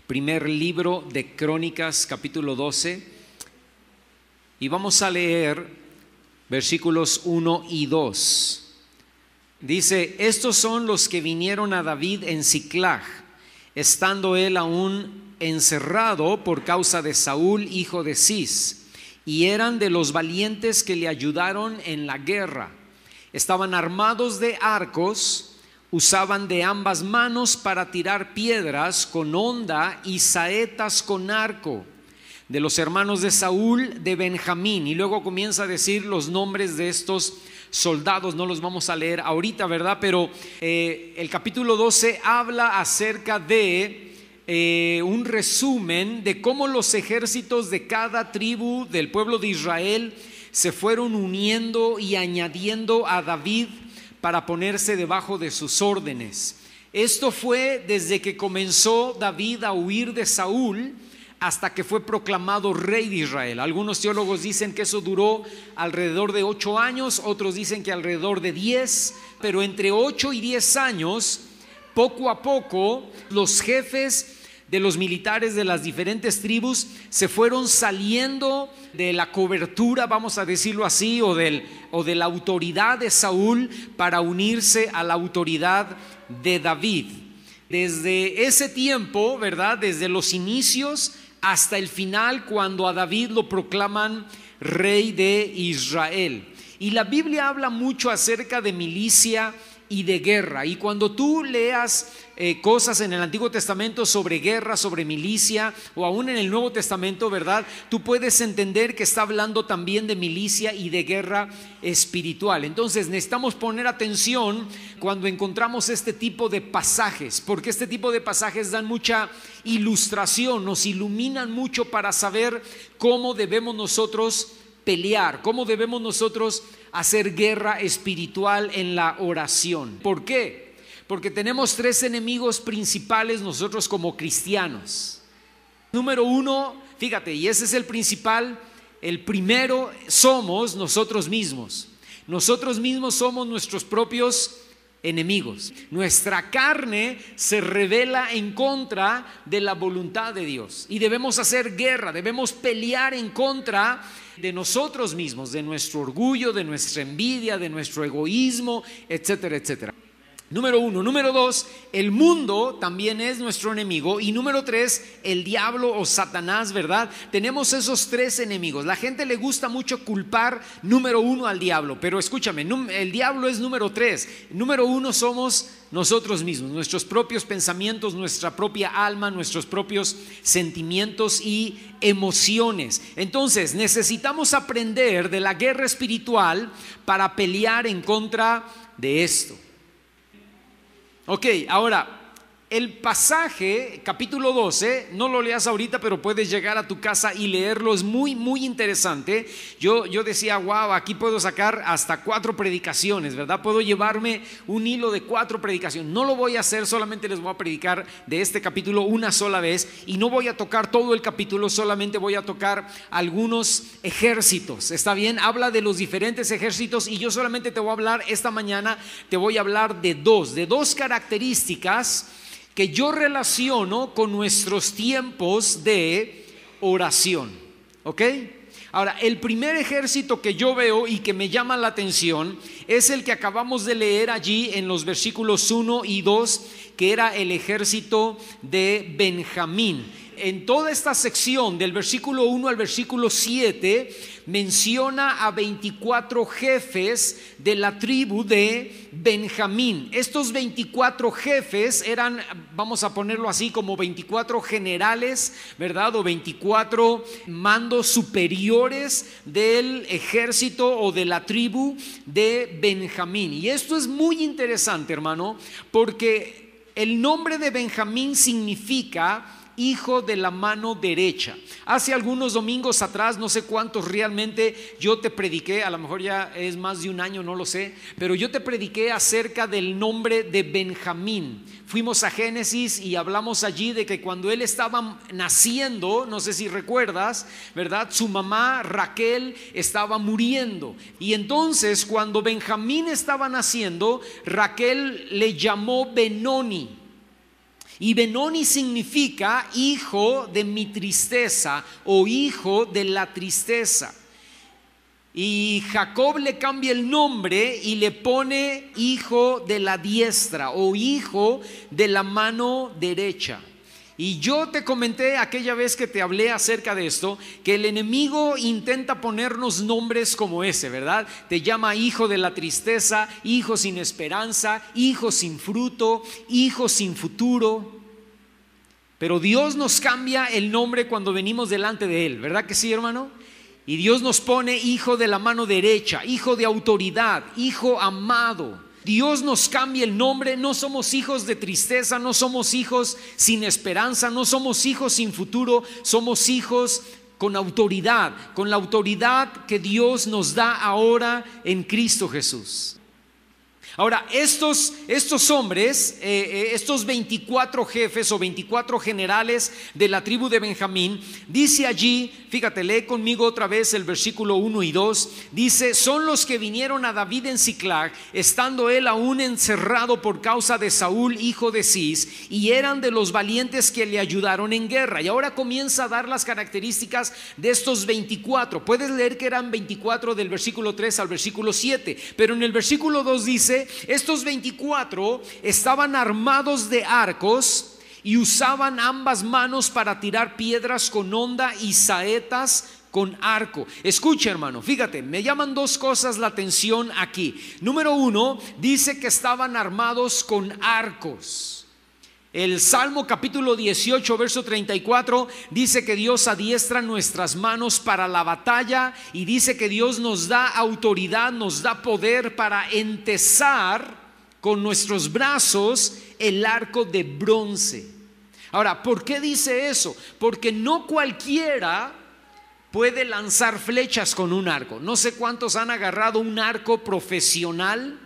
Primer libro de Crónicas, capítulo 12, y vamos a leer versículos 1 y 2. Dice: estos son los que vinieron a David en Siclag, estando él aún encerrado por causa de Saúl, hijo de Cis, y eran de los valientes que le ayudaron en la guerra. Estaban armados de arcos, usaban de ambas manos para tirar piedras con honda y saetas con arco. De los hermanos de Saúl, de Benjamín. Y luego comienza a decir los nombres de estos soldados. No los vamos a leer ahorita, ¿verdad? Pero el capítulo 12 habla acerca de un resumen de cómo los ejércitos de cada tribu del pueblo de Israel se fueron uniendo y añadiendo a David para ponerse debajo de sus órdenes. Esto fue desde que comenzó David a huir de Saúl hasta que fue proclamado rey de Israel. Algunos teólogos dicen que eso duró alrededor de 8 años, otros dicen que alrededor de 10, pero entre 8 y 10 años, poco a poco, los jefes de los militares de las diferentes tribus se fueron saliendo de la cobertura, vamos a decirlo así, o de la autoridad de Saúl para unirse a la autoridad de David. Desde ese tiempo, ¿verdad? Desde los inicios hasta el final, cuando a David lo proclaman rey de Israel. Y la Biblia habla mucho acerca de milicia y de guerra, y cuando tú leas cosas en el Antiguo Testamento sobre guerra, sobre milicia, o aún en el Nuevo Testamento, ¿verdad? Tú puedes entender que está hablando también de milicia y de guerra espiritual. Entonces necesitamos poner atención cuando encontramos este tipo de pasajes, porque este tipo de pasajes dan mucha ilustración, nos iluminan mucho para saber cómo debemos nosotros pelear, cómo debemos nosotros hacer guerra espiritual en la oración. ¿Por qué? Porque tenemos 3 enemigos principales nosotros como cristianos. Número 1, fíjate, y ese es el principal, el primero somos nosotros mismos. Nosotros mismos somos nuestros propios enemigos. Nuestra carne se rebela en contra de la voluntad de Dios y debemos hacer guerra, debemos pelear en contra de nosotros mismos, de nuestro orgullo, de nuestra envidia, de nuestro egoísmo, etcétera, etcétera. Número 1. Número 2, el mundo también es nuestro enemigo. Y número 3, el diablo o Satanás, ¿verdad? Tenemos esos 3 enemigos. La gente le gusta mucho culpar número 1 al diablo, pero escúchame, el diablo es número 3. Número 1 somos nosotros mismos, nuestros propios pensamientos, nuestra propia alma, nuestros propios sentimientos y emociones. Entonces necesitamos aprender de la guerra espiritual para pelear en contra de esto. Ok, ahora el pasaje, capítulo 12, no lo leas ahorita, pero puedes llegar a tu casa y leerlo, es muy, muy interesante. Yo decía, wow, aquí puedo sacar hasta 4 predicaciones, ¿verdad? Puedo llevarme un hilo de 4 predicaciones. No lo voy a hacer, solamente les voy a predicar de este capítulo una sola vez y no voy a tocar todo el capítulo, solamente voy a tocar algunos ejércitos. ¿Está bien? Habla de los diferentes ejércitos y yo solamente te voy a hablar esta mañana, te voy a hablar de dos características que yo relaciono con nuestros tiempos de oración. ¿Ok? Ahora, el primer ejército que yo veo y que me llama la atención es el que acabamos de leer allí en los versículos 1 y 2, que era el ejército de Benjamín. En toda esta sección del versículo 1 al versículo 7 menciona a 24 jefes de la tribu de Benjamín. Estos 24 jefes eran, vamos a ponerlo así, como 24 generales, ¿verdad? O 24 mandos superiores del ejército o de la tribu de Benjamín. Y esto es muy interesante, hermano, porque el nombre de Benjamín significa hijo de la mano derecha. Hace algunos domingos atrás, no sé cuántos realmente, yo te prediqué, a lo mejor ya es más de un año, no lo sé, pero yo te prediqué acerca del nombre de Benjamín. Fuimos a Génesis y hablamos allí de que cuando él estaba naciendo, no sé si recuerdas, ¿verdad? Su mamá Raquel estaba muriendo, y entonces cuando Benjamín estaba naciendo, Raquel le llamó Benoni. Y Benoni significa hijo de mi tristeza o hijo de la tristeza. Y Jacob le cambia el nombre y le pone hijo de la diestra o hijo de la mano derecha. Y yo te comenté aquella vez que te hablé acerca de esto, que el enemigo intenta ponernos nombres como ese, ¿verdad? Te llama hijo de la tristeza, hijo sin esperanza, hijo sin fruto, hijo sin futuro. Pero Dios nos cambia el nombre cuando venimos delante de Él, ¿verdad que sí, hermano? Y Dios nos pone hijo de la mano derecha, hijo de autoridad, hijo amado. Dios nos cambia el nombre, no somos hijos de tristeza, no somos hijos sin esperanza, no somos hijos sin futuro, somos hijos con autoridad, con la autoridad que Dios nos da ahora en Cristo Jesús. Ahora, estos hombres, estos 24 jefes o 24 generales de la tribu de Benjamín, dice allí, fíjate, lee conmigo otra vez el versículo 1 y 2, dice: son los que vinieron a David en Siclag, estando él aún encerrado por causa de Saúl, hijo de Cis, y eran de los valientes que le ayudaron en guerra. Y ahora comienza a dar las características de estos 24. Puedes leer que eran 24 del versículo 3 al versículo 7, pero en el versículo 2 dice: estos 24 estaban armados de arcos y usaban ambas manos para tirar piedras con honda y saetas con arco. Escucha, hermano, fíjate, me llaman dos cosas la atención aquí. Número uno, dice que estaban armados con arcos. El Salmo capítulo 18 verso 34 dice que Dios adiestra nuestras manos para la batalla, y dice que Dios nos da autoridad, nos da poder para entesar con nuestros brazos el arco de bronce. Ahora, ¿por qué dice eso? Porque no cualquiera puede lanzar flechas con un arco. No sé cuántos han agarrado un arco profesional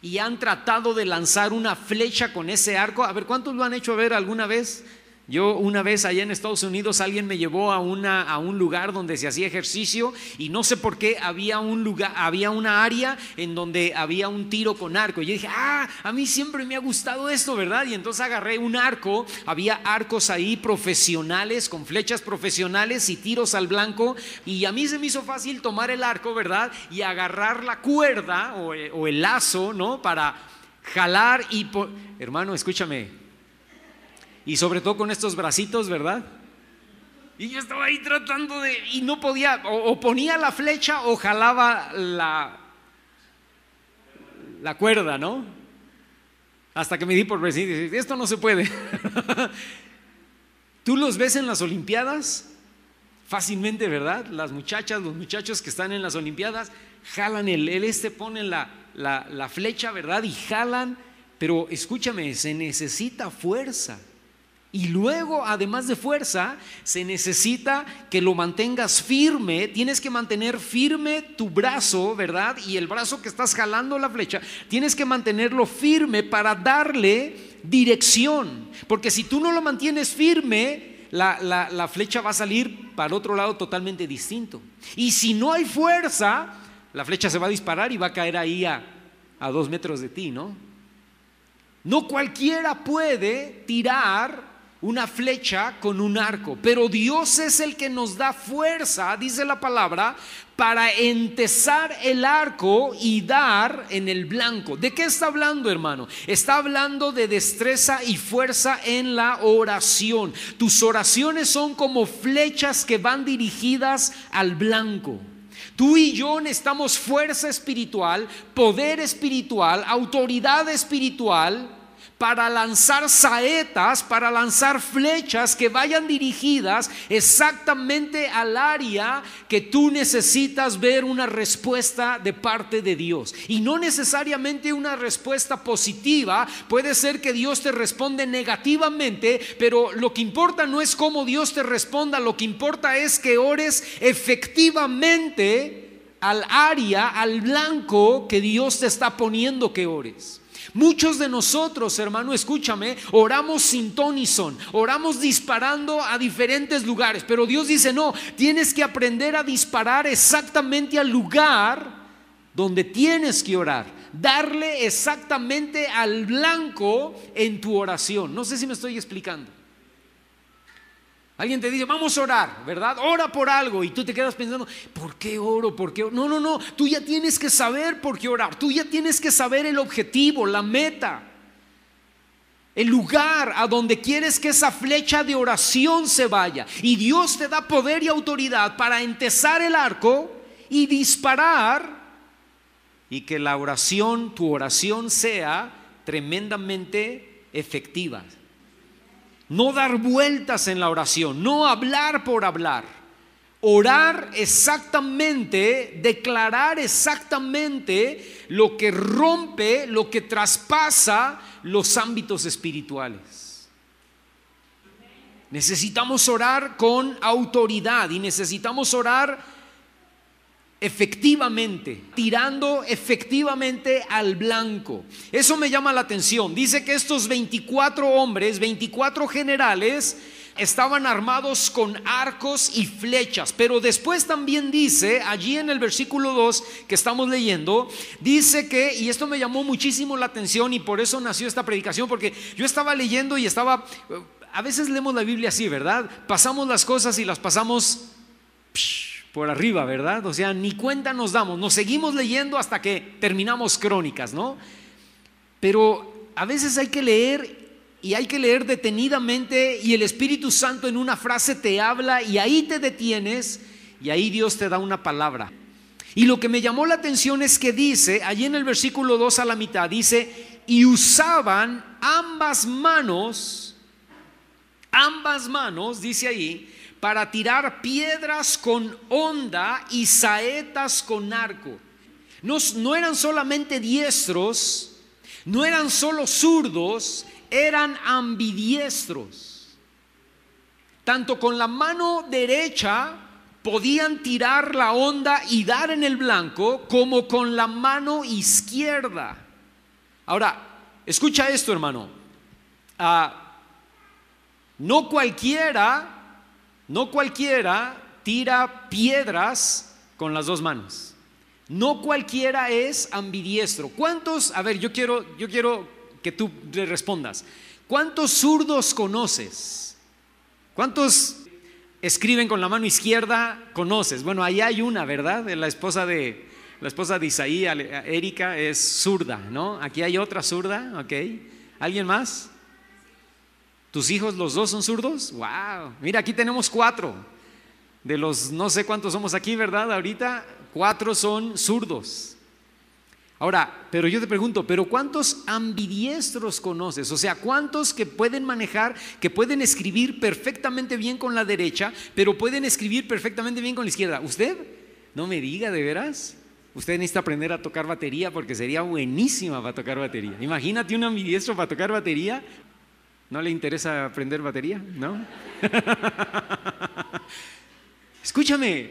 y han tratado de lanzar una flecha con ese arco. A ver, ¿cuántos lo han hecho ver alguna vez? Yo una vez allá en Estados Unidos alguien me llevó a un lugar donde se hacía ejercicio, y no sé por qué había una área en donde había un tiro con arco. Y yo dije, a mí siempre me ha gustado esto, ¿verdad? Y entonces agarré un arco, había arcos ahí profesionales, con flechas profesionales y tiros al blanco, y a mí se me hizo fácil tomar el arco, ¿verdad? Y agarrar la cuerda o el lazo, ¿no? Para jalar y... Hermano, escúchame. Y sobre todo con estos bracitos, ¿verdad? Y yo estaba ahí tratando de... Y no podía, o ponía la flecha o jalaba la cuerda, ¿no? Hasta que me di por vencido y dije, esto no se puede. Tú los ves en las Olimpiadas fácilmente, ¿verdad? Las muchachas, los muchachos que están en las Olimpiadas jalan ponen la flecha, ¿verdad? Y jalan, pero escúchame, se necesita fuerza. Y luego, además de fuerza, se necesita que lo mantengas firme. Tienes que mantener firme tu brazo, ¿verdad? Y el brazo que estás jalando la flecha, tienes que mantenerlo firme para darle dirección. Porque si tú no lo mantienes firme, la flecha va a salir para otro lado totalmente distinto. Y si no hay fuerza, la flecha se va a disparar y va a caer ahí a 2 metros de ti, ¿no? No cualquiera puede tirar una flecha con un arco, pero Dios es el que nos da fuerza, dice la palabra, para entesar el arco y dar en el blanco. ¿De qué está hablando, hermano? Está hablando de destreza y fuerza en la oración. Tus oraciones son como flechas que van dirigidas al blanco. Tú y yo necesitamos fuerza espiritual, poder espiritual, autoridad espiritual, para lanzar saetas, para lanzar flechas que vayan dirigidas exactamente al área que tú necesitas ver una respuesta de parte de Dios. Y no necesariamente una respuesta positiva. Puede ser que Dios te responde negativamente, pero lo que importa no es cómo Dios te responda, lo que importa es que ores efectivamente al área, al blanco que Dios te está poniendo que ores. Muchos de nosotros, hermano, escúchame, oramos sin ton ni son, oramos disparando a diferentes lugares, pero Dios dice no, tienes que aprender a disparar exactamente al lugar donde tienes que orar, darle exactamente al blanco en tu oración. No sé si me estoy explicando. Alguien te dice, vamos a orar, ¿verdad? Ora por algo y tú te quedas pensando, ¿por qué oro? ¿Por qué oro? No, no, no, tú ya tienes que saber por qué orar. Tú ya tienes que saber el objetivo, la meta, el lugar a donde quieres que esa flecha de oración se vaya. Y Dios te da poder y autoridad para entesar el arco y disparar, y que la oración, tu oración, sea tremendamente efectiva. No dar vueltas en la oración, no hablar por hablar. Orar exactamente, declarar exactamente lo que rompe, lo que traspasa los ámbitos espirituales. Necesitamos orar con autoridad y necesitamos orar efectivamente, tirando efectivamente al blanco. Eso me llama la atención. Dice que estos 24 hombres, 24 generales, estaban armados con arcos y flechas. Pero después también dice, allí en el versículo 2 que estamos leyendo, dice que, y esto me llamó muchísimo la atención y por eso nació esta predicación, porque yo estaba leyendo y a veces leemos la Biblia así, ¿verdad? Pasamos las cosas y las pasamos por arriba, ¿verdad? O sea, ni cuenta nos damos, nos seguimos leyendo hasta que terminamos Crónicas, ¿no? Pero a veces hay que leer, y hay que leer detenidamente, y el Espíritu Santo en una frase te habla y ahí te detienes y ahí Dios te da una palabra. Y lo que me llamó la atención es que dice, allí en el versículo 2 a la mitad, dice, y usaban ambas manos, dice ahí, para tirar piedras con honda y saetas con arco. No eran solamente diestros, no eran solo zurdos, eran ambidiestros. Tanto con la mano derecha podían tirar la honda y dar en el blanco, como con la mano izquierda. Ahora, escucha esto, hermano. No cualquiera tira piedras con las dos manos. No cualquiera es ambidiestro. ¿Cuántos? A ver, yo quiero que tú le respondas. ¿Cuántos zurdos conoces? ¿Cuántos escriben con la mano izquierda conoces? Bueno, ahí hay una, ¿verdad? La esposa de Isaí, Erika, es zurda, ¿no? Aquí hay otra zurda, ¿ok? ¿Alguien más? ¿Tus hijos los dos son zurdos? ¡Wow! Mira, aquí tenemos 4. De los no sé cuántos somos aquí, ¿verdad? Ahorita 4 son zurdos. Ahora, pero yo te pregunto, ¿pero cuántos ambidiestros conoces? O sea, ¿cuántos que pueden manejar, que pueden escribir perfectamente bien con la derecha, pero pueden escribir perfectamente bien con la izquierda? ¿Usted? No me diga, ¿de veras? Usted necesita aprender a tocar batería porque sería buenísima para tocar batería. Imagínate un ambidiestro para tocar batería. ¿No le interesa aprender batería? ¿No? Escúchame,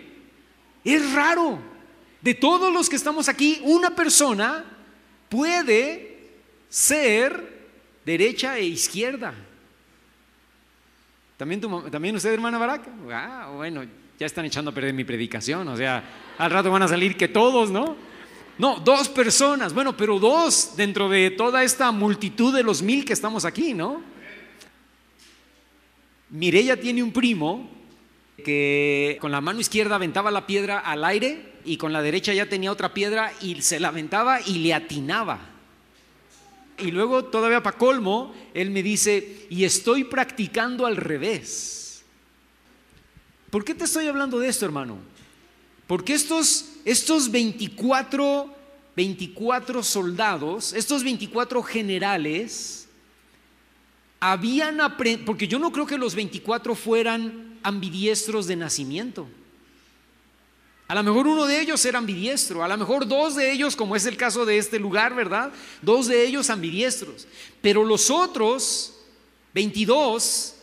es raro. De todos los que estamos aquí, una persona puede ser derecha e izquierda. ¿También usted, hermana Barak? Bueno, ya están echando a perder mi predicación. O sea, al rato van a salir que todos, ¿no? No, 2 personas. Bueno, pero 2 dentro de toda esta multitud de los 1000 que estamos aquí, ¿no? Mireya tiene un primo que con la mano izquierda aventaba la piedra al aire y con la derecha ya tenía otra piedra y se la aventaba y le atinaba. Y luego, todavía para colmo, él me dice, y estoy practicando al revés. ¿Por qué te estoy hablando de esto, hermano? Porque estos 24 soldados, estos 24 generales, habían aprendido, porque yo no creo que los 24 fueran ambidiestros de nacimiento. A lo mejor uno de ellos era ambidiestro, a lo mejor 2 de ellos, como es el caso de este lugar, ¿verdad? 2 de ellos ambidiestros, pero los otros 22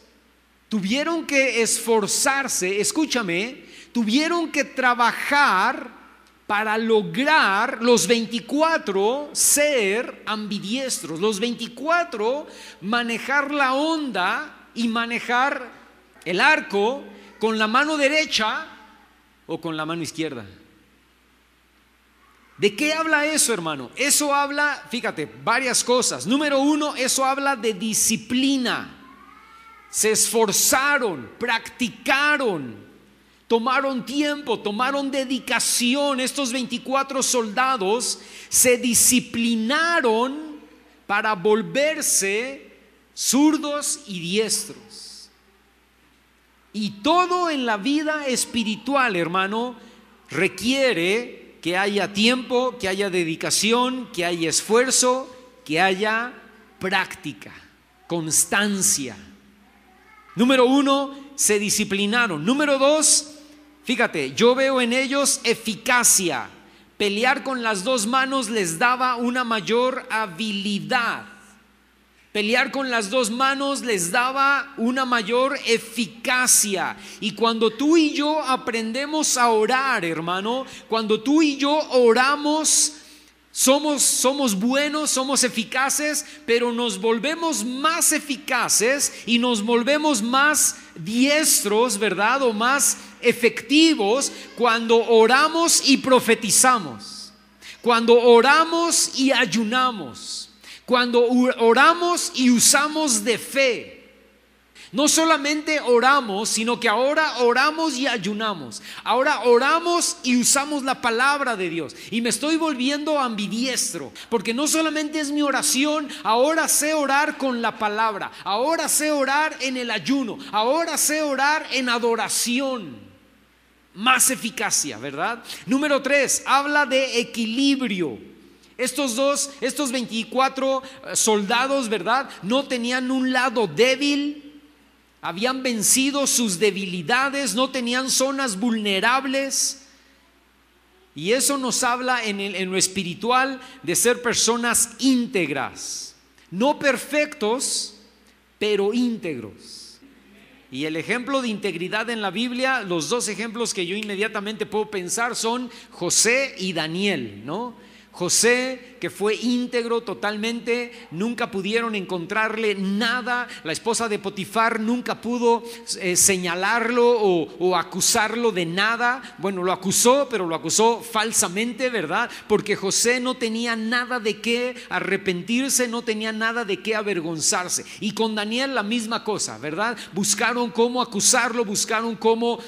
tuvieron que esforzarse, escúchame, tuvieron que trabajar para lograr los 24 ser ambidiestros, los 24 manejar la honda y manejar el arco con la mano derecha o con la mano izquierda. ¿De qué habla eso, hermano? Eso habla, fíjate, varias cosas. Número uno, eso habla de disciplina. Se esforzaron, practicaron, tomaron tiempo, tomaron dedicación. Estos 24 soldados se disciplinaron para volverse zurdos y diestros. Y todo en la vida espiritual, hermano, requiere que haya tiempo, que haya dedicación, que haya esfuerzo, que haya práctica, constancia. Número uno, se disciplinaron. Número dos, fíjate, yo veo en ellos eficacia. Pelear con las dos manos les daba una mayor habilidad. Pelear con las dos manos les daba una mayor eficacia. Y cuando tú y yo aprendemos a orar, hermano, cuando tú y yo oramos, somos buenos, somos eficaces, pero nos volvemos más eficaces y nos volvemos más diestros, ¿verdad? O más efectivos cuando oramos y profetizamos, cuando oramos y ayunamos, cuando oramos y usamos de fe. No solamente oramos, sino que ahora oramos y ayunamos. Ahora oramos y usamos la palabra de Dios. Y me estoy volviendo ambidiestro, porque no solamente es mi oración, ahora sé orar con la palabra. Ahora sé orar en el ayuno. Ahora sé orar en adoración. Más eficacia, ¿verdad? Número 3, habla de equilibrio. Estos 24 soldados, ¿verdad? No tenían un lado débil. Habían vencido sus debilidades, no tenían zonas vulnerables. Y eso nos habla en lo espiritual de ser personas íntegras. No perfectos, pero íntegros. Y el ejemplo de integridad en la Biblia, los dos ejemplos que yo inmediatamente puedo pensar son José y Daniel, ¿no? José, que fue íntegro totalmente, nunca pudieron encontrarle nada. La esposa de Potifar nunca pudo señalarlo o acusarlo de nada. Bueno, lo acusó, pero lo acusó falsamente, ¿verdad? Porque José no tenía nada de qué arrepentirse, no tenía nada de qué avergonzarse. Y con Daniel la misma cosa, ¿verdad? Buscaron cómo acusarlo, buscaron cómo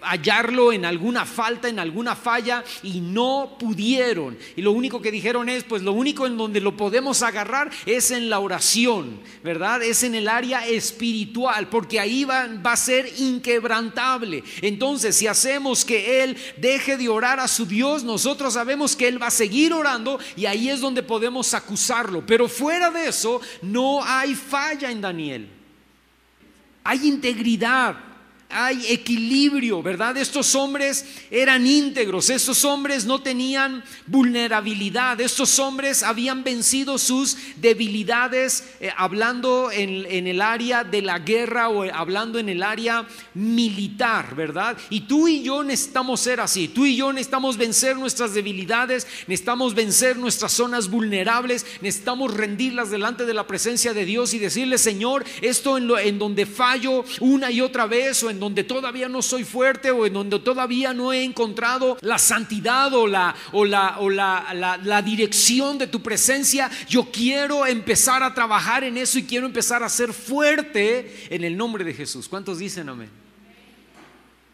hallarlo en alguna falta, en alguna falla, y no pudieron. Y lo único que dijeron es, pues lo único en donde lo podemos agarrar es en la oración, ¿verdad? Es en el área espiritual, porque ahí va a ser inquebrantable. Entonces, si hacemos que Él deje de orar a su Dios, nosotros sabemos que Él va a seguir orando, y ahí es donde podemos acusarlo. Pero fuera de eso, no hay falla en Daniel. Hay integridad. Hay equilibrio, ¿verdad? Estos hombres eran íntegros, estos hombres no tenían vulnerabilidad, estos hombres habían vencido sus debilidades, hablando en el área de la guerra o hablando en el área militar, ¿verdad? Y tú y yo necesitamos ser así. Tú y yo necesitamos vencer nuestras debilidades, necesitamos vencer nuestras zonas vulnerables, necesitamos rendirlas delante de la presencia de Dios y decirle: Señor, esto en donde fallo una y otra vez, o en donde todavía no soy fuerte, o en donde todavía no he encontrado la santidad o la dirección de tu presencia, yo quiero empezar a trabajar en eso y quiero empezar a ser fuerte en el nombre de Jesús. ¿Cuántos dicen amén?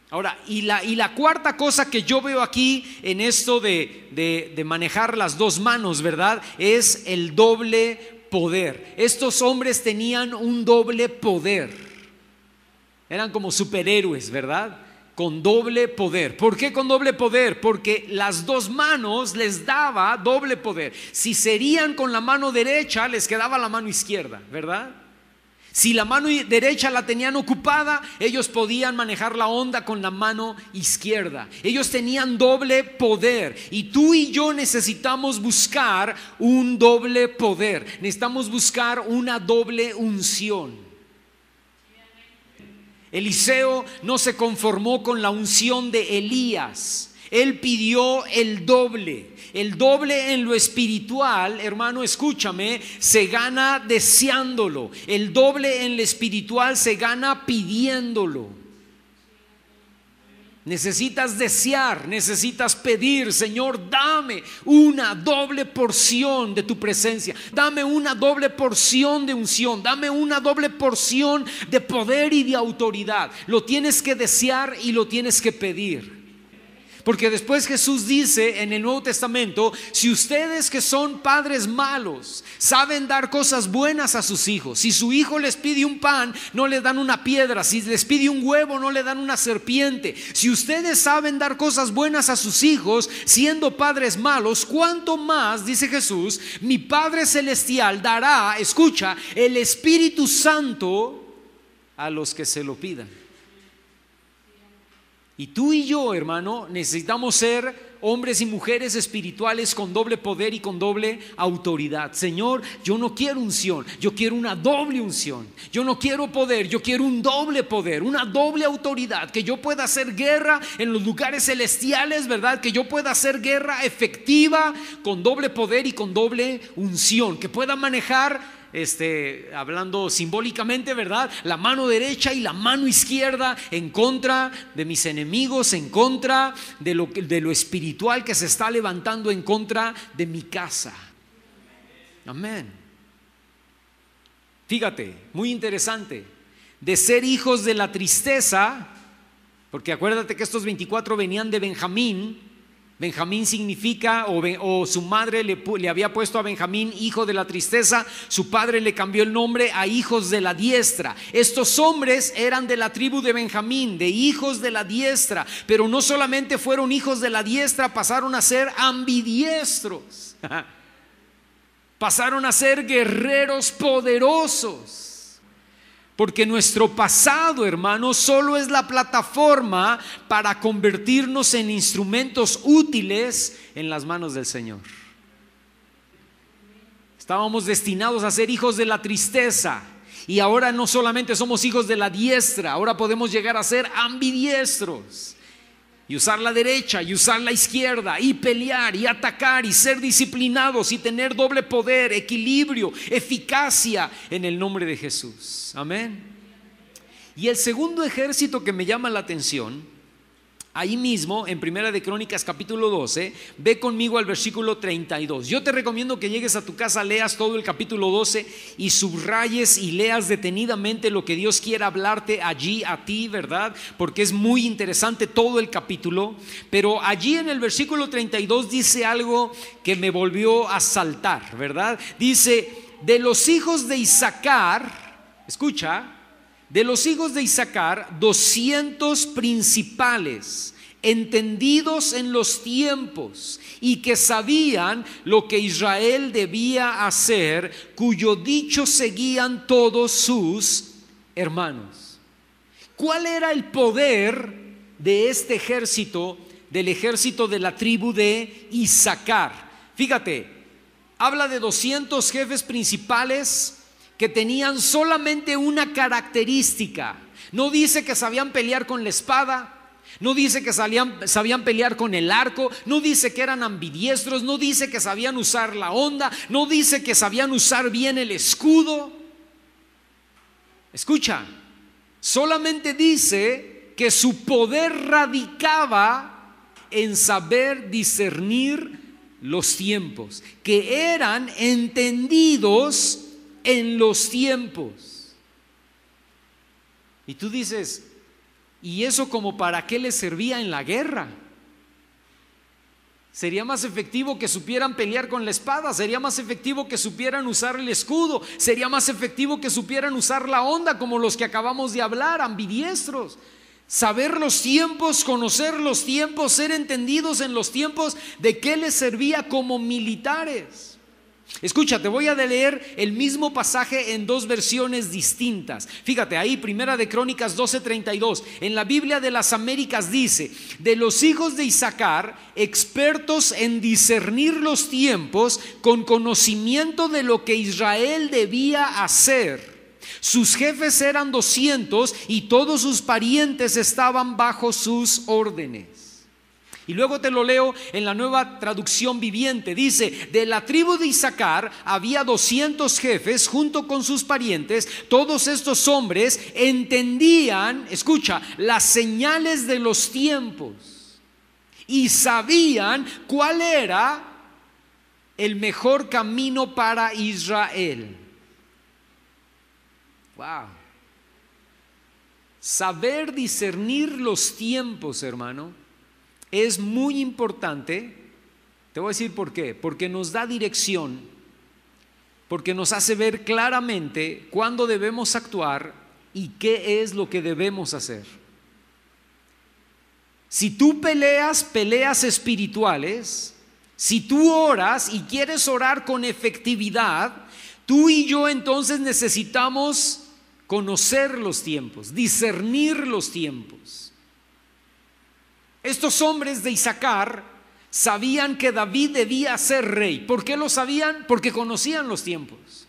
Ahora, y la cuarta cosa que yo veo aquí en esto de manejar las dos manos, ¿verdad? Es el doble poder. Estos hombres tenían un doble poder. Eran como superhéroes, ¿verdad? Con doble poder. ¿Por qué con doble poder? Porque las dos manos les daba doble poder. Si serían con la mano derecha, les quedaba la mano izquierda, ¿verdad? Si la mano derecha la tenían ocupada, ellos podían manejar la onda con la mano izquierda. Ellos tenían doble poder. Y tú y yo necesitamos buscar un doble poder. Necesitamos buscar una doble unción. Eliseo no se conformó con la unción de Elías. Él pidió el doble. El doble en lo espiritual, hermano, escúchame, se gana deseándolo. El doble en lo espiritual se gana pidiéndolo. Necesitas desear, necesitas pedir: Señor, dame una doble porción de tu presencia, dame una doble porción de unción, dame una doble porción de poder y de autoridad. Lo tienes que desear y lo tienes que pedir. Porque después Jesús dice en el Nuevo Testamento: si ustedes que son padres malos saben dar cosas buenas a sus hijos, si su hijo les pide un pan, no le dan una piedra; si les pide un huevo, no le dan una serpiente. Si ustedes saben dar cosas buenas a sus hijos siendo padres malos, ¿cuánto más, dice Jesús, mi Padre Celestial dará, escucha, el Espíritu Santo a los que se lo pidan? Y tú y yo, hermano, necesitamos ser hombres y mujeres espirituales con doble poder y con doble autoridad. Señor, yo no quiero unción, yo quiero una doble unción. Yo no quiero poder, yo quiero un doble poder, una doble autoridad. Que yo pueda hacer guerra en los lugares celestiales, ¿verdad? Que yo pueda hacer guerra efectiva con doble poder y con doble unción. Que pueda manejar, hablando simbólicamente, ¿verdad?, la mano derecha y la mano izquierda en contra de mis enemigos, en contra de lo espiritual que se está levantando en contra de mi casa. Amén. Fíjate, muy interesante, de ser hijos de la tristeza, porque acuérdate que estos 24 venían de Benjamín. Benjamín significa, o su madre le había puesto a Benjamín hijo de la tristeza. Su padre le cambió el nombre a hijos de la diestra. Estos hombres eran de la tribu de Benjamín, de hijos de la diestra. Pero no solamente fueron hijos de la diestra, pasaron a ser ambidiestros. Pasaron a ser guerreros poderosos. Porque nuestro pasado, hermanos, solo es la plataforma para convertirnos en instrumentos útiles en las manos del Señor. Estábamos destinados a ser hijos de la tristeza, y ahora no solamente somos hijos de la diestra, ahora podemos llegar a ser ambidiestros y usar la derecha y usar la izquierda, y pelear y atacar y ser disciplinados y tener doble poder, equilibrio, eficacia en el nombre de Jesús. Amén. Y el segundo ejército que me llama la atención, ahí mismo en Primera de Crónicas capítulo 12, ve conmigo al versículo 32. Yo te recomiendo que llegues a tu casa, leas todo el capítulo 12 y subrayes y leas detenidamente lo que Dios quiera hablarte allí a ti, ¿verdad? Porque es muy interesante todo el capítulo. Pero allí en el versículo 32 dice algo que me volvió a saltar, ¿verdad? Dice: de los hijos de Isaacar, escucha, de los hijos de Isaacar, 200 principales, entendidos en los tiempos y que sabían lo que Israel debía hacer, cuyo dicho seguían todos sus hermanos. ¿Cuál era el poder de este ejército, del ejército de la tribu de Isaacar? Fíjate, habla de 200 jefes principales que tenían solamente una característica. No dice que sabían pelear con la espada, no dice que sabían pelear con el arco, no dice que eran ambidiestros, no dice que sabían usar la honda, no dice que sabían usar bien el escudo. Escucha, solamente dice que su poder radicaba en saber discernir los tiempos, que eran entendidos en los tiempos. Y tú dices: ¿y eso como para qué les servía en la guerra? Sería más efectivo que supieran pelear con la espada, sería más efectivo que supieran usar el escudo, sería más efectivo que supieran usar la honda, como los que acabamos de hablar, ambidiestros. Saber los tiempos, conocer los tiempos, ser entendidos en los tiempos. ¿De qué les servía como militares? Escucha, te voy a leer el mismo pasaje en dos versiones distintas. Fíjate, ahí Primera de Crónicas 12:32. En la Biblia de las Américas dice: de los hijos de Isaacar, expertos en discernir los tiempos, con conocimiento de lo que Israel debía hacer. Sus jefes eran 200 y todos sus parientes estaban bajo sus órdenes. Y luego te lo leo en la Nueva Traducción Viviente. Dice: de la tribu de Isaacar había 200 jefes junto con sus parientes. Todos estos hombres entendían, escucha, las señales de los tiempos y sabían cuál era el mejor camino para Israel. Wow. Saber discernir los tiempos, hermano, es muy importante. Te voy a decir por qué. Porque nos da dirección, porque nos hace ver claramente cuándo debemos actuar y qué es lo que debemos hacer. Si tú peleas peleas espirituales, si tú oras y quieres orar con efectividad, tú y yo entonces necesitamos conocer los tiempos, discernir los tiempos. Estos hombres de Isaacar sabían que David debía ser rey. ¿Por qué lo sabían? Porque conocían los tiempos.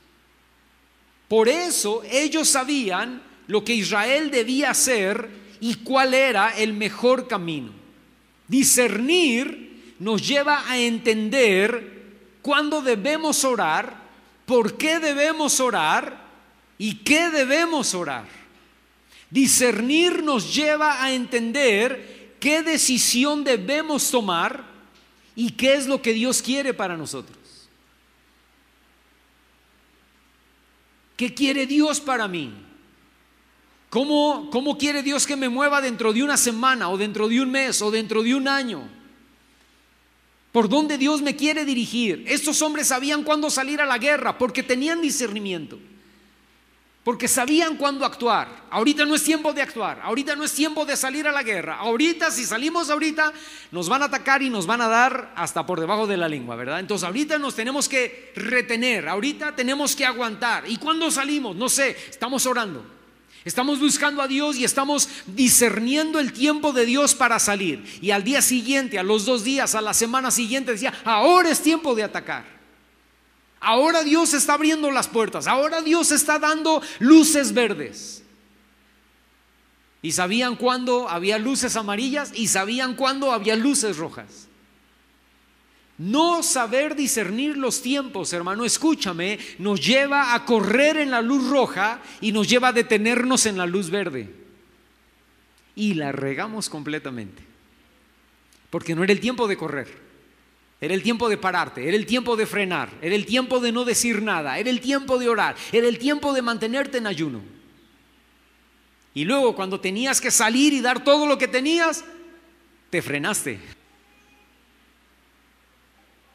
Por eso ellos sabían lo que Israel debía hacer y cuál era el mejor camino. Discernir nos lleva a entender cuándo debemos orar, por qué debemos orar y qué debemos orar. Discernir nos lleva a entender qué decisión debemos tomar y qué es lo que Dios quiere para nosotros. ¿Qué quiere Dios para mí? ¿Cómo quiere Dios que me mueva dentro de una semana o dentro de un mes o dentro de un año? ¿Por dónde Dios me quiere dirigir? Estos hombres sabían cuándo salir a la guerra porque tenían discernimiento. Porque sabían cuándo actuar. Ahorita no es tiempo de actuar. Ahorita no es tiempo de salir a la guerra. Ahorita, si salimos ahorita, nos van a atacar y nos van a dar hasta por debajo de la lengua, ¿verdad? Entonces ahorita nos tenemos que retener. Ahorita tenemos que aguantar. ¿Y cuándo salimos? No sé, estamos orando. Estamos buscando a Dios y estamos discerniendo el tiempo de Dios para salir. Y al día siguiente, a los 2 días, a la semana siguiente decía: ahora es tiempo de atacar. Ahora Dios está abriendo las puertas. Ahora Dios está dando luces verdes. Y sabían cuándo había luces amarillas y sabían cuándo había luces rojas. No saber discernir los tiempos, hermano, escúchame, nos lleva a correr en la luz roja y nos lleva a detenernos en la luz verde. Y la regamos completamente. Porque no era el tiempo de correr. Era el tiempo de pararte, era el tiempo de frenar, era el tiempo de no decir nada, era el tiempo de orar, era el tiempo de mantenerte en ayuno. Y luego cuando tenías que salir y dar todo lo que tenías, te frenaste.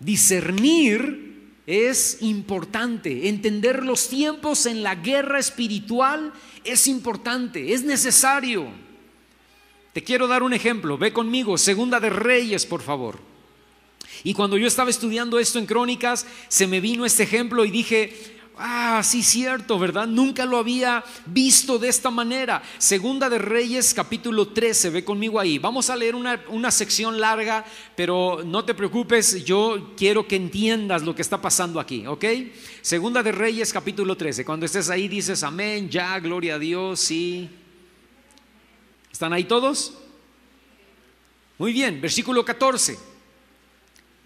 Discernir es importante, entender los tiempos en la guerra espiritual es importante, es necesario. Te quiero dar un ejemplo, ve conmigo, Segunda de Reyes, por favor. Y cuando yo estaba estudiando esto en Crónicas, se me vino este ejemplo y dije: sí, cierto, ¿verdad? Nunca lo había visto de esta manera. Segunda de Reyes, capítulo 13, ve conmigo ahí. Vamos a leer una sección larga, pero no te preocupes, yo quiero que entiendas lo que está pasando aquí, ¿ok? Segunda de Reyes, capítulo 13. Cuando estés ahí dices amén, ya, gloria a Dios, sí. ¿Están ahí todos? Muy bien, versículo 14.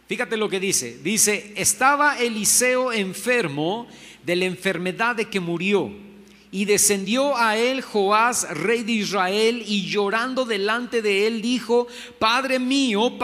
Fíjate lo que dice. Dice: estaba Eliseo enfermo de la enfermedad de que murió, y descendió a él Joás, rey de Israel, y llorando delante de él dijo: Padre mío,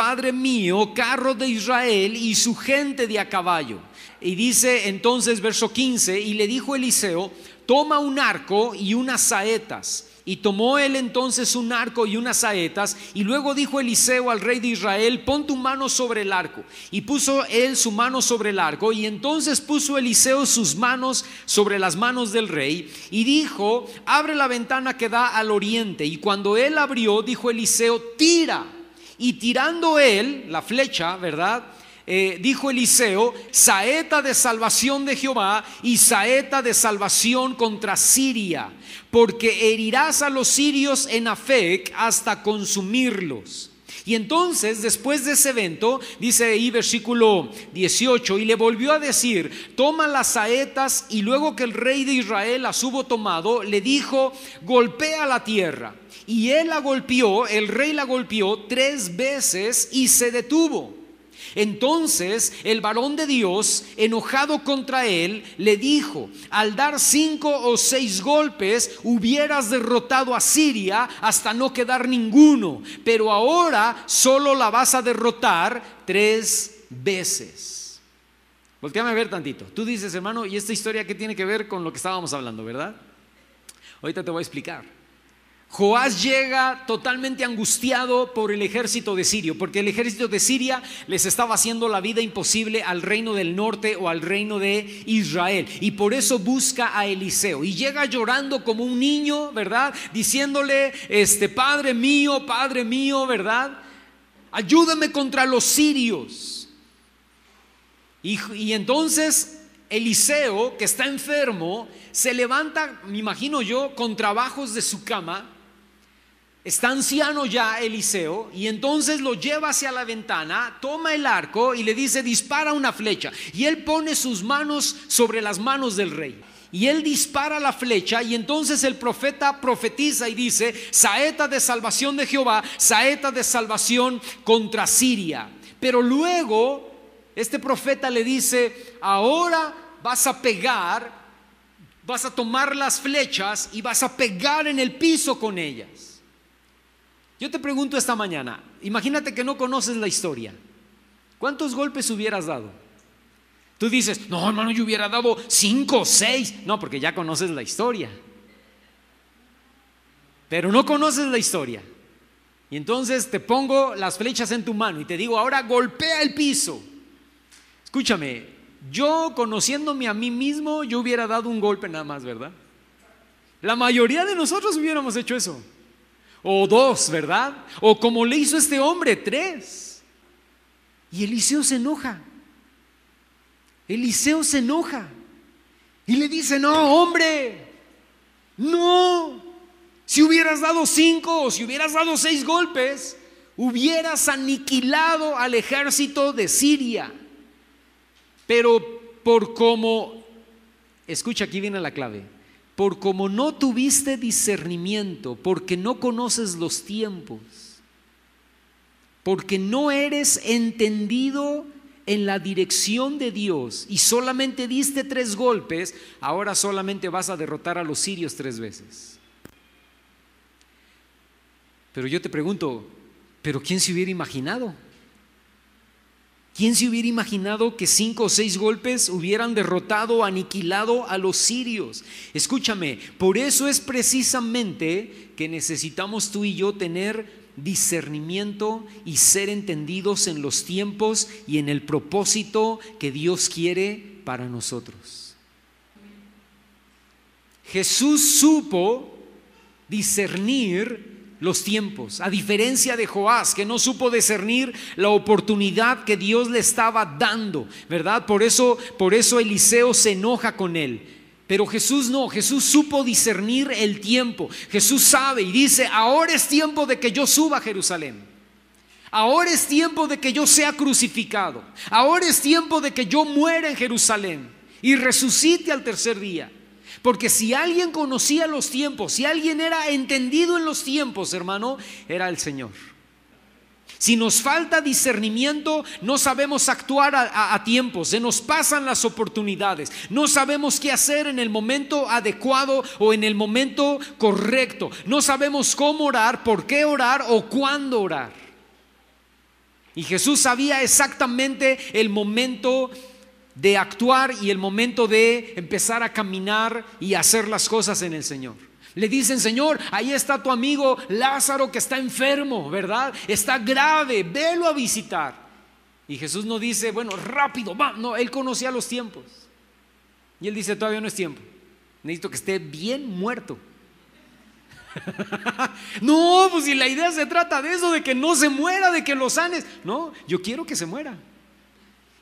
carro de Israel y su gente de a caballo. Y dice entonces verso 15: y le dijo Eliseo: toma un arco y unas saetas. Y tomó él entonces un arco y unas saetas, y luego dijo Eliseo al rey de Israel: pon tu mano sobre el arco. Y puso él su mano sobre el arco, y entonces puso Eliseo sus manos sobre las manos del rey, y dijo: abre la ventana que da al oriente. Y cuando él abrió, dijo Eliseo: tira. Y tirando él la flecha, ¿verdad? Dijo Eliseo: saeta de salvación de Jehová y saeta de salvación contra Siria, porque herirás a los sirios en Afec hasta consumirlos. Y entonces, después de ese evento, dice ahí versículo 18, y le volvió a decir: toma las saetas. Y luego que el rey de Israel las hubo tomado, le dijo: golpea la tierra. Y él la golpeó, el rey la golpeó 3 veces y se detuvo. Entonces el varón de Dios, enojado contra él, le dijo: al dar 5 o 6 golpes hubieras derrotado a Siria hasta no quedar ninguno, pero ahora solo la vas a derrotar 3 veces. Voltéame a ver tantito. Tú dices: hermano, ¿y esta historia qué tiene que ver con lo que estábamos hablando, verdad? Ahorita te voy a explicar. Joás llega totalmente angustiado por el ejército de Siria, porque el ejército de Siria les estaba haciendo la vida imposible al reino del norte o al reino de Israel, y por eso busca a Eliseo y llega llorando como un niño, ¿verdad? Diciéndole: Padre mío, ¿verdad? Ayúdame contra los sirios. Y entonces Eliseo, que está enfermo, se levanta, me imagino yo, con trabajos de su cama. Está anciano ya Eliseo, y entonces lo lleva hacia la ventana, toma el arco y le dice: dispara una flecha. Y él pone sus manos sobre las manos del rey, y él dispara la flecha, y entonces el profeta profetiza y dice: saeta de salvación de Jehová, saeta de salvación contra Siria. Pero luego este profeta le dice: ahora vas a pegar, vas a tomar las flechas y vas a pegar en el piso con ellas. Yo te pregunto esta mañana, imagínate que no conoces la historia, ¿cuántos golpes hubieras dado? Tú dices: no, hermano, yo hubiera dado 5 o 6. No, porque ya conoces la historia. Pero no conoces la historia. Y entonces te pongo las flechas en tu mano y te digo: ahora golpea el piso. Escúchame, yo, conociéndome a mí mismo, yo hubiera dado un golpe nada más, ¿verdad? La mayoría de nosotros hubiéramos hecho eso. O 2, ¿verdad? O como le hizo este hombre, 3. Y Eliseo se enoja. Eliseo se enoja y le dice: no, hombre, no. Si hubieras dado 5 o si hubieras dado 6 golpes, hubieras aniquilado al ejército de Siria. Pero por como, escucha, aquí viene la clave, por como no tuviste discernimiento, porque no conoces los tiempos, porque no eres entendido en la dirección de Dios y solamente diste 3 golpes, ahora solamente vas a derrotar a los sirios 3 veces. Pero yo te pregunto, ¿pero quién se hubiera imaginado? ¿Quién se hubiera imaginado que 5 o 6 golpes hubieran derrotado, aniquilado a los sirios? Escúchame, por eso es precisamente que necesitamos tú y yo tener discernimiento y ser entendidos en los tiempos y en el propósito que Dios quiere para nosotros. Jesús supo discernir los tiempos, a diferencia de Joás, que no supo discernir la oportunidad que Dios le estaba dando, ¿verdad? Por eso Eliseo se enoja con él. Pero Jesús no, Jesús supo discernir el tiempo. Jesús sabe y dice: ahora es tiempo de que yo suba a Jerusalén. Ahora es tiempo de que yo sea crucificado. Ahora es tiempo de que yo muera en Jerusalén y resucite al tercer día. Porque si alguien conocía los tiempos, si alguien era entendido en los tiempos, hermano, era el Señor. Si nos falta discernimiento, no sabemos actuar a tiempo, se nos pasan las oportunidades, no sabemos qué hacer en el momento adecuado o en el momento correcto, no sabemos cómo orar, por qué orar o cuándo orar. Y Jesús sabía exactamente el momento de actuar y el momento de empezar a caminar y hacer las cosas en el Señor. Le dicen: Señor, ahí está tu amigo Lázaro que está enfermo, ¿verdad? Está grave, velo a visitar. Y Jesús no dice: bueno, rápido, va. No, él conocía los tiempos. Y él dice: todavía no es tiempo, necesito que esté bien muerto. No, pues si la idea se trata de eso, de que no se muera, de que lo sanes. No, yo quiero que se muera.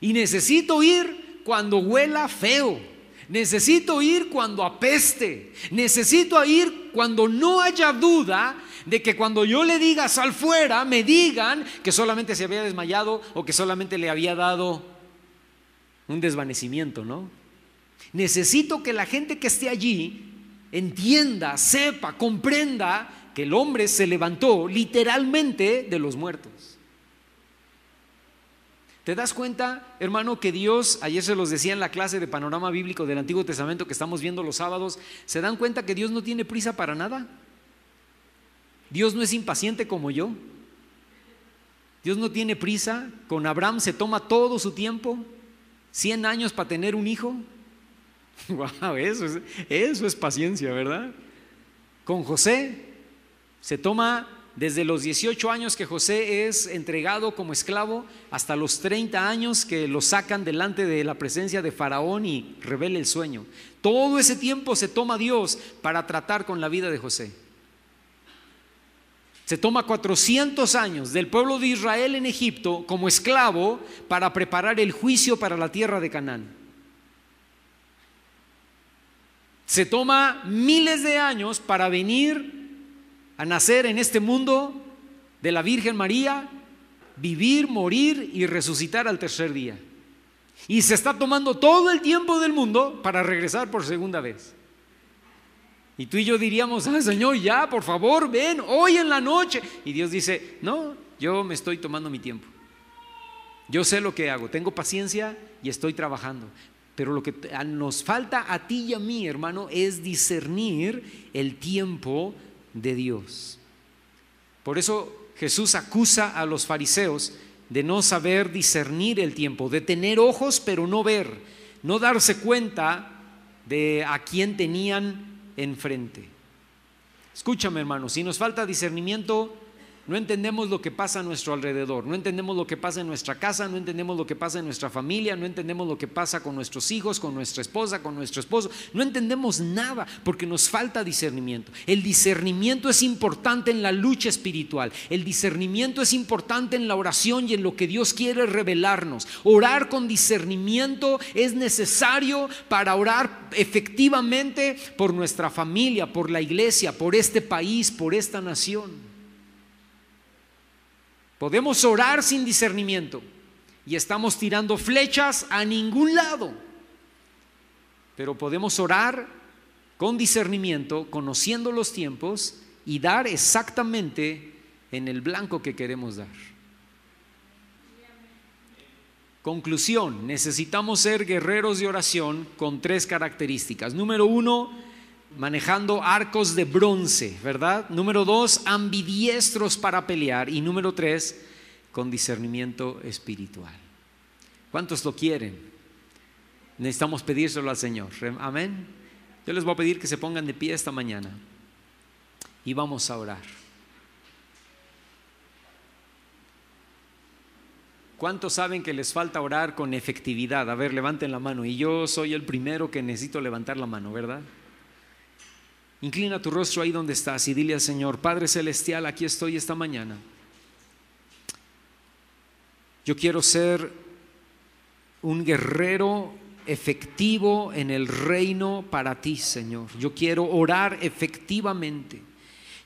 Y necesito ir cuando huela feo. Necesito ir cuando apeste. Necesito ir cuando no haya duda de que cuando yo le diga sal fuera, me digan que solamente se había desmayado o que solamente le había dado un desvanecimiento, ¿no? Necesito que la gente que esté allí entienda, sepa, comprenda que el hombre se levantó literalmente de los muertos. ¿Te das cuenta, hermano, que Dios, ayer se los decía en la clase de panorama bíblico del Antiguo Testamento que estamos viendo los sábados, se dan cuenta que Dios no tiene prisa para nada? Dios no es impaciente como yo. Dios no tiene prisa. Con Abraham se toma todo su tiempo, 100 años para tener un hijo. Wow, eso es paciencia, ¿verdad? Con José se toma desde los 18 años que José es entregado como esclavo hasta los 30 años que lo sacan delante de la presencia de Faraón y revela el sueño. Todo ese tiempo se toma Dios para tratar con la vida de José. Se toma 400 años del pueblo de Israel en Egipto como esclavo para preparar el juicio para la tierra de Canaán. Se toma miles de años para venir a nacer en este mundo de la Virgen María, vivir, morir y resucitar al tercer día. Y se está tomando todo el tiempo del mundo para regresar por segunda vez. Y tú y yo diríamos, Señor, ya, por favor, ven, hoy en la noche. Y Dios dice, no, yo me estoy tomando mi tiempo. Yo sé lo que hago, tengo paciencia y estoy trabajando. Pero lo que nos falta a ti y a mí, hermano, es discernir el tiempo de Dios. Por eso Jesús acusa a los fariseos de no saber discernir el tiempo, de tener ojos pero no ver, no darse cuenta de a quién tenían enfrente. Escúchame, hermano, si nos falta discernimiento, no entendemos lo que pasa a nuestro alrededor, no entendemos lo que pasa en nuestra casa, no entendemos lo que pasa en nuestra familia, no entendemos lo que pasa con nuestros hijos, con nuestra esposa, con nuestro esposo, no entendemos nada porque nos falta discernimiento. El discernimiento es importante en la lucha espiritual, el discernimiento es importante en la oración y en lo que Dios quiere revelarnos. Orar con discernimiento es necesario para orar efectivamente por nuestra familia, por la iglesia, por este país, por esta nación. Podemos orar sin discernimiento y estamos tirando flechas a ningún lado, pero podemos orar con discernimiento, conociendo los tiempos y dar exactamente en el blanco que queremos dar. Conclusión: necesitamos ser guerreros de oración con 3 características. Número 1, manejando arcos de bronce, ¿verdad? Número 2, ambidiestros para pelear. Y número 3, con discernimiento espiritual. ¿Cuántos lo quieren? Necesitamos pedírselo al Señor. Amén. Yo les voy a pedir que se pongan de pie esta mañana y vamos a orar. ¿Cuántos saben que les falta orar con efectividad? A ver, levanten la mano. Y yo soy el primero que necesito levantar la mano, ¿verdad? Inclina tu rostro ahí donde estás y dile al Señor: Padre Celestial, aquí estoy esta mañana. Yo quiero ser un guerrero efectivo en el reino para ti, Señor. Yo quiero orar efectivamente.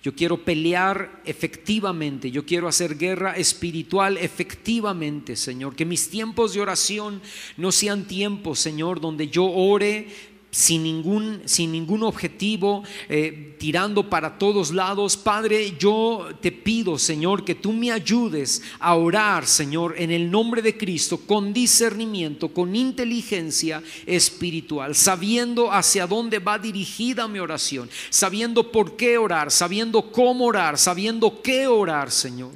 Yo quiero pelear efectivamente. Yo quiero hacer guerra espiritual efectivamente, Señor. Que mis tiempos de oración no sean tiempos, Señor, donde yo ore sin ningún objetivo, tirando para todos lados. Padre, yo te pido, Señor, que tú me ayudes a orar, Señor, en el nombre de Cristo, con discernimiento, con inteligencia espiritual, sabiendo hacia dónde va dirigida mi oración, sabiendo por qué orar, sabiendo cómo orar, sabiendo qué orar, Señor.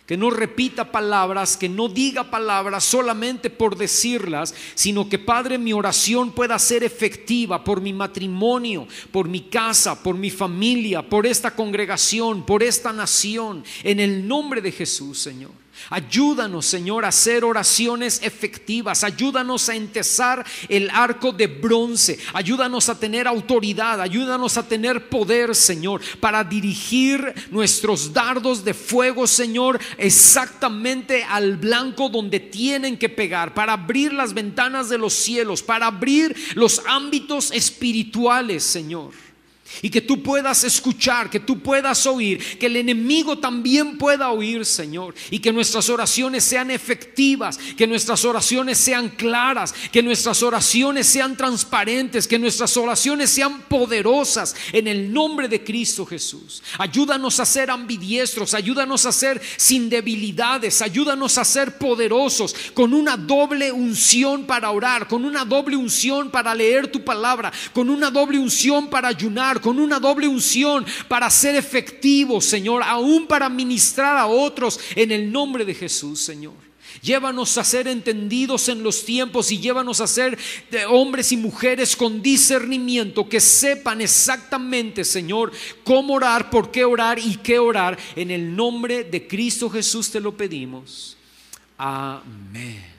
Que no repita palabras, que no diga palabras solamente por decirlas, sino que, Padre, mi oración pueda ser efectiva por mi matrimonio, por mi casa, por mi familia, por esta congregación, por esta nación, en el nombre de Jesús, Señor. Ayúdanos, Señor, a hacer oraciones efectivas. Ayúdanos a entesar el arco de bronce. Ayúdanos a tener autoridad. Ayúdanos a tener poder, Señor, para dirigir nuestros dardos de fuego, Señor, exactamente al blanco donde tienen que pegar, para abrir las ventanas de los cielos, para abrir los ámbitos espirituales, Señor. y que tú puedas escuchar, que tú puedas oír, que el enemigo también pueda oír, Señor, y que nuestras oraciones sean efectivas, que nuestras oraciones sean claras, que nuestras oraciones sean transparentes, que nuestras oraciones sean poderosas en el nombre de Cristo Jesús. Ayúdanos a ser ambidiestros, ayúdanos a ser sin debilidades, ayúdanos a ser poderosos, con una doble unción para orar, con una doble unción para leer tu palabra, con una doble unción para ayunar, con una doble unción para ser efectivos, Señor, aún para ministrar a otros en el nombre de Jesús, Señor. Llévanos a ser entendidos en los tiempos y llévanos a ser hombres y mujeres con discernimiento, que sepan exactamente, Señor, cómo orar, por qué orar y qué orar. En el nombre de Cristo Jesús te lo pedimos. Amén.